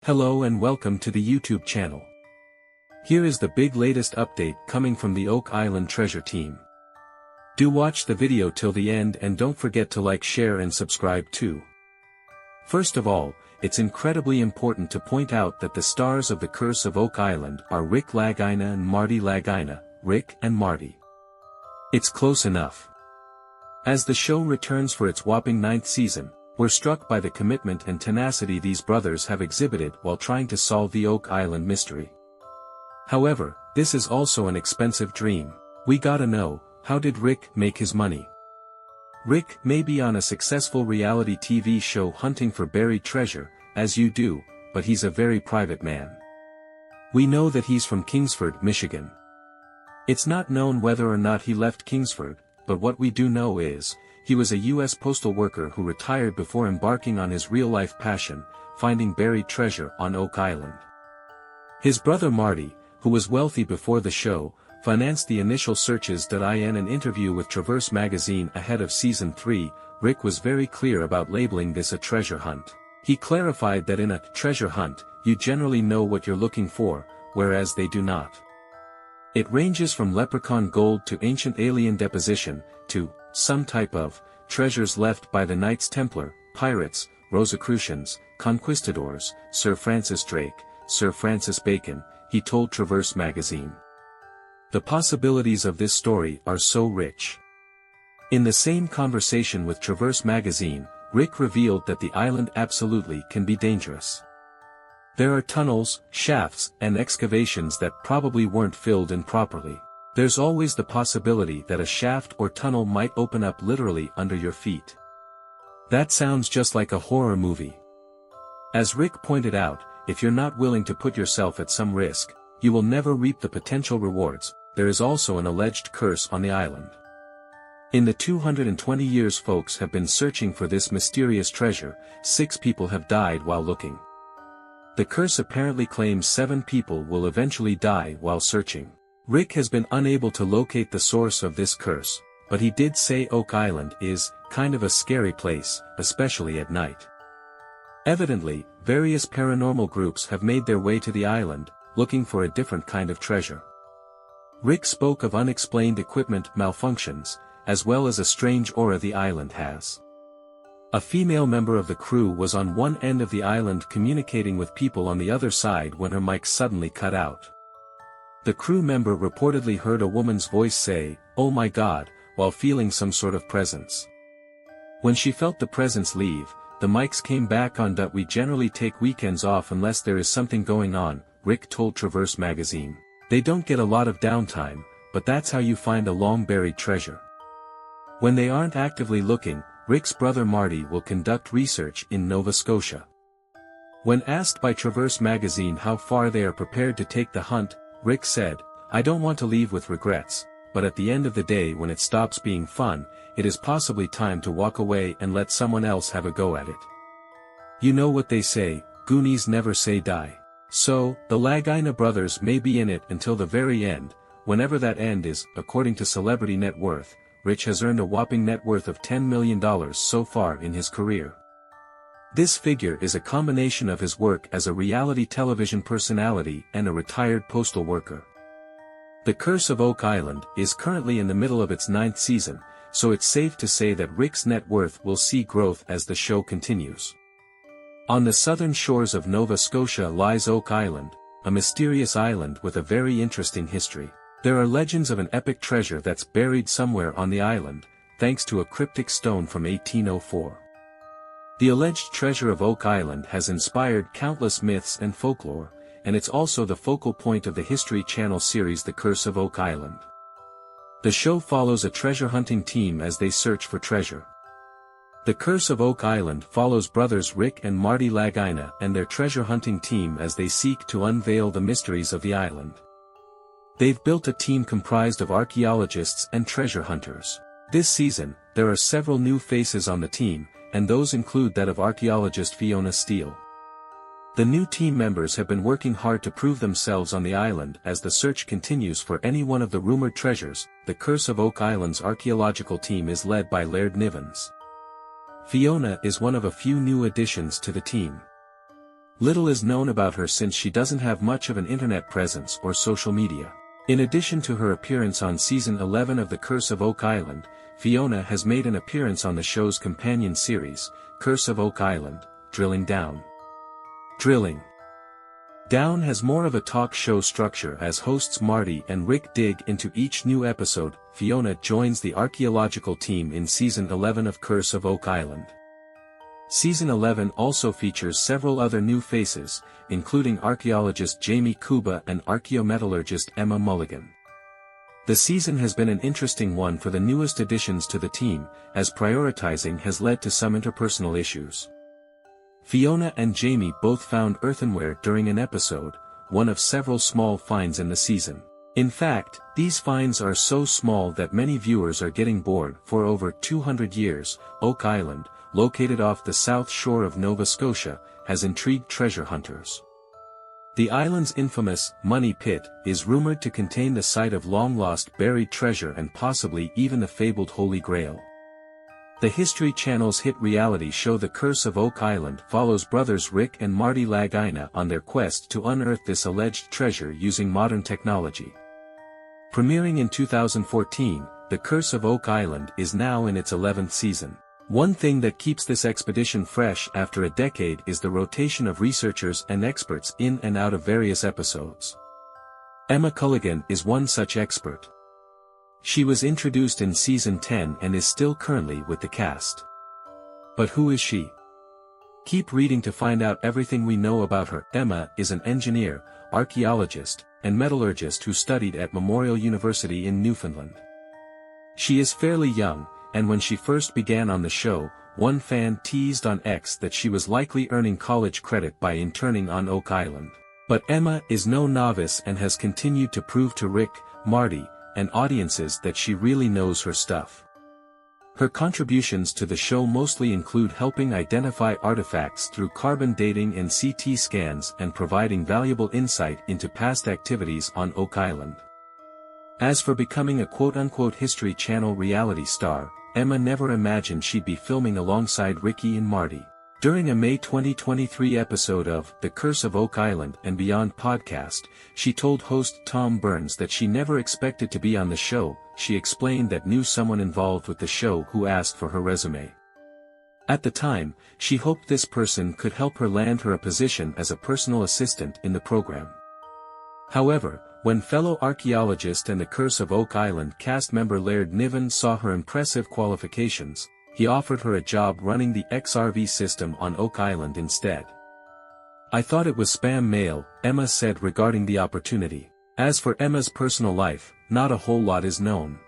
Hello and welcome to the YouTube channel. Here is the big latest update coming from the Oak Island Treasure team. Do watch the video till the end and don't forget to like, share and subscribe too. First of all, it's incredibly important to point out that the stars of the Curse of Oak Island are Rick Lagina and Marty Lagina, Rick and Marty. It's close enough. As the show returns for its whopping 9th season, we're struck by the commitment and tenacity these brothers have exhibited while trying to solve the Oak Island mystery. However, this is also an expensive dream. We gotta know, how did Rick make his money? Rick may be on a successful reality TV show hunting for buried treasure, as you do, but he's a very private man. We know that he's from Kingsford, Michigan. It's not known whether or not he left Kingsford, but what we do know is, he was a U.S. postal worker who retired before embarking on his real-life passion, finding buried treasure on Oak Island. His brother Marty, who was wealthy before the show, financed the initial searches. In an interview with Traverse magazine ahead of Season 3, Rick was very clear about labeling this a treasure hunt. He clarified that in a treasure hunt, you generally know what you're looking for, whereas they do not. It ranges from leprechaun gold to ancient alien deposition, to some type of treasures left by the Knights Templar, pirates, Rosicrucians, conquistadors, Sir Francis Drake, Sir Francis Bacon, he told Traverse magazine. The possibilities of this story are so rich. In the same conversation with Traverse magazine, Rick revealed that the island absolutely can be dangerous. There are tunnels, shafts, and excavations that probably weren't filled in properly. There's always the possibility that a shaft or tunnel might open up literally under your feet. That sounds just like a horror movie. As Rick pointed out, if you're not willing to put yourself at some risk, you will never reap the potential rewards. There is also an alleged curse on the island. In the 220 years folks have been searching for this mysterious treasure, 6 people have died while looking. The curse apparently claims 7 people will eventually die while searching. Rick has been unable to locate the source of this curse, but he did say Oak Island is kind of a scary place, especially at night. Evidently, various paranormal groups have made their way to the island, looking for a different kind of treasure. Rick spoke of unexplained equipment malfunctions, as well as a strange aura the island has. A female member of the crew was on one end of the island communicating with people on the other side when her mic suddenly cut out. The crew member reportedly heard a woman's voice say, "Oh my God," while feeling some sort of presence. When she felt the presence leave, the mics came back on. We generally take weekends off unless there is something going on, Rick told Traverse magazine. They don't get a lot of downtime, but that's how you find a long-buried treasure. When they aren't actively looking, Rick's brother Marty will conduct research in Nova Scotia. When asked by Traverse magazine how far they are prepared to take the hunt, Rick said, "I don't want to leave with regrets, but at the end of the day when it stops being fun, it is possibly time to walk away and let someone else have a go at it. You know what they say, Goonies never say die." So, the Lagina brothers may be in it until the very end, whenever that end is. According to Celebrity Net Worth, Rich has earned a whopping net worth of $10 million so far in his career. This figure is a combination of his work as a reality television personality and a retired postal worker. The Curse of Oak Island is currently in the middle of its 9th season, so it's safe to say that Rick's net worth will see growth as the show continues. On the southern shores of Nova Scotia lies Oak Island, a mysterious island with a very interesting history. There are legends of an epic treasure that's buried somewhere on the island, thanks to a cryptic stone from 1804. The alleged treasure of Oak Island has inspired countless myths and folklore, and it's also the focal point of the History Channel series The Curse of Oak Island. The show follows a treasure hunting team as they search for treasure. The Curse of Oak Island follows brothers Rick and Marty Lagina and their treasure hunting team as they seek to unveil the mysteries of the island. They've built a team comprised of archaeologists and treasure hunters. This season, there are several new faces on the team, and those include that of archaeologist Fiona Steele. The new team members have been working hard to prove themselves on the island as the search continues for any one of the rumored treasures. The Curse of Oak Island's archaeological team is led by Laird Nivens. Fiona is one of a few new additions to the team. Little is known about her since she doesn't have much of an internet presence or social media. In addition to her appearance on Season 11 of The Curse of Oak Island, Fiona has made an appearance on the show's companion series, Curse of Oak Island, Drilling Down. Drilling Down has more of a talk show structure as hosts Marty and Rick dig into each new episode. Fiona joins the archaeological team in Season 11 of Curse of Oak Island. Season 11 also features several other new faces, including archaeologist Jamie Kuba and archaeometallurgist Emma Mulligan. The season has been an interesting one for the newest additions to the team, as prioritizing has led to some interpersonal issues. Fiona and Jamie both found earthenware during an episode, one of several small finds in the season. In fact, these finds are so small that many viewers are getting bored. For over 200 years, Oak Island, located off the south shore of Nova Scotia, has intrigued treasure hunters. The island's infamous Money Pit is rumored to contain the site of long-lost buried treasure and possibly even the fabled Holy Grail. The History Channel's hit reality show The Curse of Oak Island follows brothers Rick and Marty Lagina on their quest to unearth this alleged treasure using modern technology. Premiering in 2014, The Curse of Oak Island is now in its 11th season. One thing that keeps this expedition fresh after a decade is the rotation of researchers and experts in and out of various episodes. Emma Culligan is one such expert. She was introduced in Season 10 and is still currently with the cast. But who is she? Keep reading to find out everything we know about her. Emma is an engineer, archaeologist, and metallurgist who studied at Memorial University in Newfoundland. She is fairly young, and when she first began on the show, one fan teased on X that she was likely earning college credit by interning on Oak Island. But Emma is no novice and has continued to prove to Rick, Marty, and audiences that she really knows her stuff. Her contributions to the show mostly include helping identify artifacts through carbon dating and CT scans and providing valuable insight into past activities on Oak Island. As for becoming a quote-unquote History Channel reality star, Emma never imagined she'd be filming alongside Ricky and Marty. During a May 2023 episode of The Curse of Oak Island and Beyond podcast, she told host Tom Burns that she never expected to be on the show. She explained that knew someone involved with the show who asked for her resume. At the time, she hoped this person could help her land her a position as a personal assistant in the program. However, when fellow archaeologist and The Curse of Oak Island cast member Laird Niven saw her impressive qualifications, he offered her a job running the XRV system on Oak Island instead. "I thought it was spam mail," Emma said regarding the opportunity. As for Emma's personal life, not a whole lot is known.